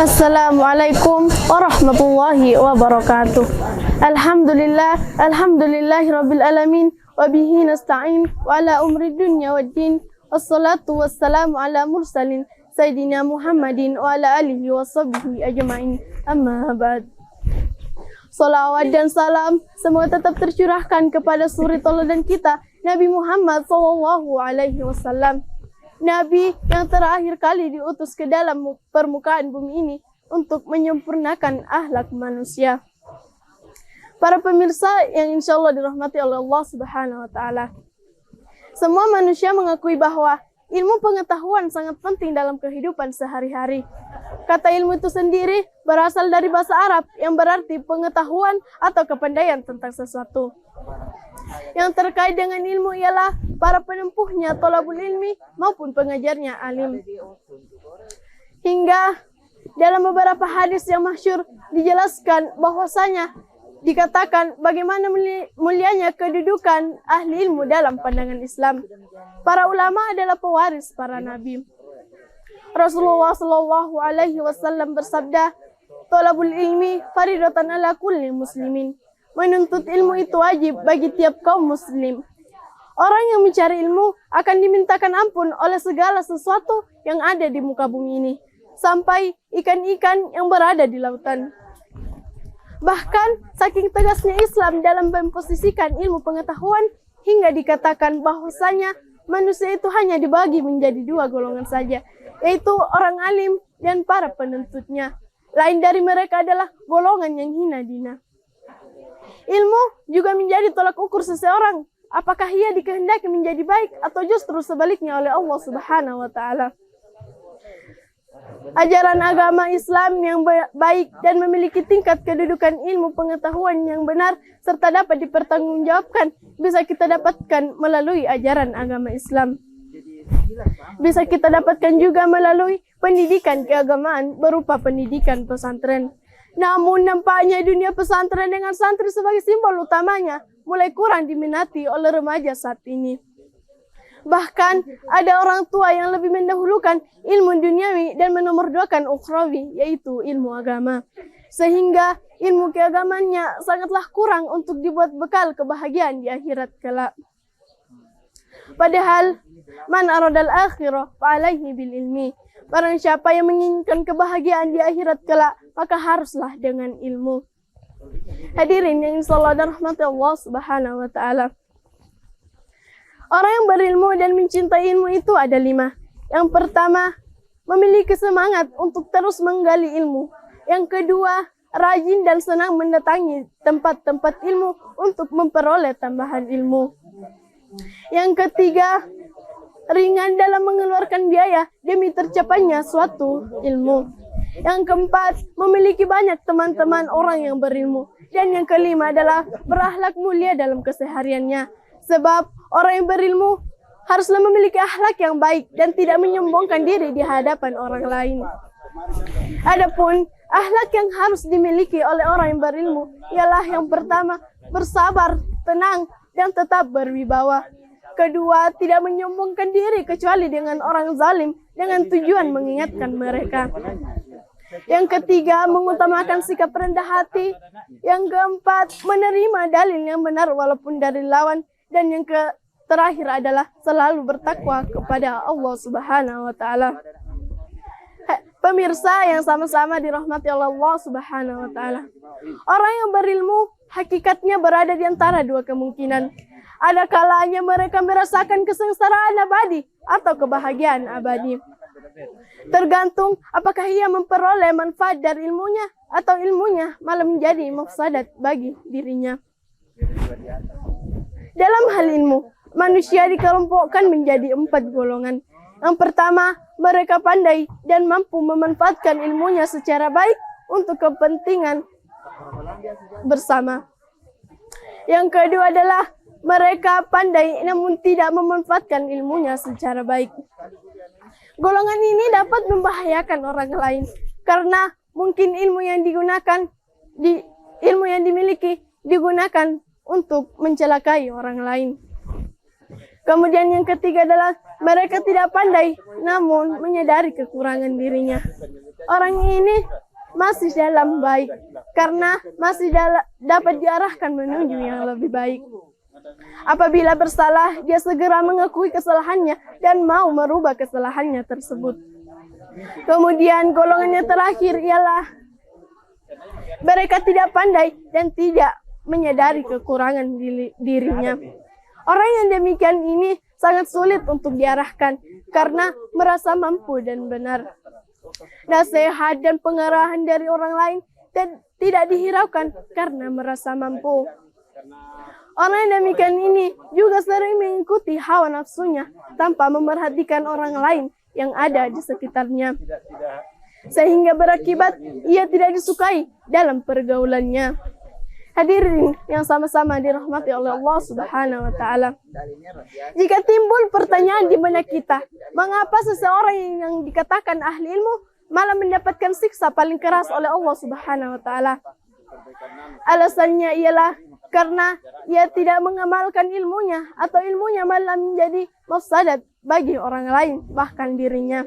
Assalamualaikum warahmatullahi wabarakatuh. Alhamdulillahirabbil alamin wa bihi nasta'in wa ala umri dunya waddin. Wassalatu wassalamu ala mursalin sayyidina Muhammadin wa ala alihi washabbihi ajmain. Amma ba'd. Salawat dan salam semoga tetap tercurahkan kepada suri teladan kita Nabi Muhammad sallallahu alaihi wasallam. Nabi yang terakhir kali diutus ke dalam permukaan bumi ini untuk menyempurnakan akhlak manusia. Para pemirsa yang insya Allah dirahmati oleh Allah Subhanahu wa Ta'ala, semua manusia mengakui bahwa ilmu pengetahuan sangat penting dalam kehidupan sehari-hari. Kata ilmu itu sendiri berasal dari bahasa Arab yang berarti pengetahuan atau kepandaian tentang sesuatu. Yang terkait dengan ilmu ialah para penempuhnya thalabul ilmi maupun pengajarnya alim. Hingga dalam beberapa hadis yang masyhur dijelaskan bahwasanya dikatakan bagaimana mulianya kedudukan ahli ilmu dalam pandangan Islam. Para ulama adalah pewaris para nabi. Rasulullah Shallallahu Alaihi Wasallam bersabda, "Thalabul ilmi faridatan ala kulli muslimin." Menuntut ilmu itu wajib bagi tiap kaum muslim. Orang yang mencari ilmu akan dimintakan ampun oleh segala sesuatu yang ada di muka bumi ini, sampai ikan-ikan yang berada di lautan. Bahkan saking tegasnya Islam dalam memposisikan ilmu pengetahuan hingga dikatakan bahwasanya manusia itu hanya dibagi menjadi dua golongan saja, yaitu orang alim dan para penuntutnya. Lain dari mereka adalah golongan yang hina dina. Ilmu juga menjadi tolak ukur seseorang, apakah ia dikehendaki menjadi baik atau justru sebaliknya oleh Allah Subhanahu wa Ta'ala. Ajaran agama Islam yang baik dan memiliki tingkat kedudukan ilmu pengetahuan yang benar serta dapat dipertanggungjawabkan bisa kita dapatkan melalui ajaran agama Islam. Bisa kita dapatkan juga melalui pendidikan keagamaan berupa pendidikan pesantren. Namun nampaknya dunia pesantren dengan santri sebagai simbol utamanya mulai kurang diminati oleh remaja saat ini. Bahkan ada orang tua yang lebih mendahulukan ilmu duniawi dan menomorduakan ukhrawi, yaitu ilmu agama. Sehingga ilmu keagamannya sangatlah kurang untuk dibuat bekal kebahagiaan di akhirat kelak. Padahal man aradal akhirah fa'alaihi bil ilmi. Barang siapa yang menginginkan kebahagiaan di akhirat kelak, maka haruslah dengan ilmu. Hadirin yang insyaallah dirahmati Allah Subhanahu wa Ta'ala. Orang yang berilmu dan mencintai ilmu itu ada 5. Yang pertama, memiliki semangat untuk terus menggali ilmu. Yang kedua, rajin dan senang mendatangi tempat-tempat ilmu untuk memperoleh tambahan ilmu. Yang ketiga, ringan dalam mengeluarkan biaya demi tercapainya suatu ilmu. Yang keempat, memiliki banyak teman-teman orang yang berilmu. Dan yang kelima adalah berakhlak mulia dalam kesehariannya. Sebab orang yang berilmu haruslah memiliki akhlak yang baik dan tidak menyombongkan diri di hadapan orang lain. Adapun akhlak yang harus dimiliki oleh orang yang berilmu ialah yang pertama, bersabar, tenang, dan tetap berwibawa. Kedua, tidak menyombongkan diri kecuali dengan orang zalim dengan tujuan mengingatkan mereka. Yang ketiga, mengutamakan sikap rendah hati. Yang keempat, menerima dalil yang benar walaupun dari lawan. Dan yang terakhir adalah selalu bertakwa kepada Allah Subhanahu wa Ta'ala. Pemirsa yang sama-sama dirahmati oleh Allah Subhanahu wa Ta'ala. Orang yang berilmu hakikatnya berada di antara dua kemungkinan. Ada kalanya mereka merasakan kesengsaraan abadi atau kebahagiaan abadi. Tergantung apakah ia memperoleh manfaat dari ilmunya atau ilmunya malah menjadi mafsadat bagi dirinya. Dalam hal ilmu, manusia dikelompokkan menjadi 4 golongan. Yang pertama, mereka pandai dan mampu memanfaatkan ilmunya secara baik untuk kepentingan bersama. Yang kedua adalah mereka pandai namun tidak memanfaatkan ilmunya secara baik. Golongan ini dapat membahayakan orang lain karena mungkin ilmu yang dimiliki digunakan untuk mencelakai orang lain. Kemudian yang ketiga adalah mereka tidak pandai namun menyadari kekurangan dirinya. Orang ini masih dalam baik karena masih dapat diarahkan menuju yang lebih baik. Apabila bersalah, dia segera mengakui kesalahannya dan mau merubah kesalahannya tersebut. Kemudian golongannya terakhir ialah mereka tidak pandai dan tidak menyadari kekurangan dirinya. Orang yang demikian ini sangat sulit untuk diarahkan karena merasa mampu dan benar. Nasihat dan pengarahan dari orang lain tidak dihiraukan karena merasa mampu. Orang yang demikian ini juga sering mengikuti hawa nafsunya tanpa memerhatikan orang lain yang ada di sekitarnya, sehingga berakibat ia tidak disukai dalam pergaulannya. Hadirin yang sama-sama dirahmati oleh Allah Subhanahu wa taala. Jika timbul pertanyaan di benak kita, mengapa seseorang yang dikatakan ahli ilmu malah mendapatkan siksa paling keras oleh Allah Subhanahu wa taala? Alasannya ialah karena ia tidak mengamalkan ilmunya atau ilmunya malah menjadi mafsadat bagi orang lain, bahkan dirinya.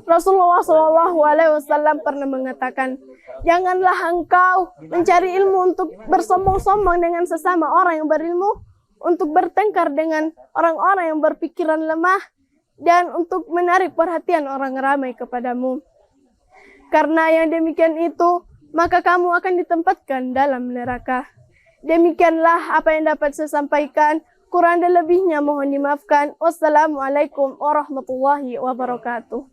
Rasulullah SAW pernah mengatakan, janganlah engkau mencari ilmu untuk bersombong-sombong dengan sesama orang yang berilmu, untuk bertengkar dengan orang-orang yang berpikiran lemah, dan untuk menarik perhatian orang ramai kepadamu. Karena yang demikian itu, maka kamu akan ditempatkan dalam neraka. Demikianlah apa yang dapat saya sampaikan. Kurang dan lebihnya mohon dimaafkan. Wassalamualaikum warahmatullahi wabarakatuh.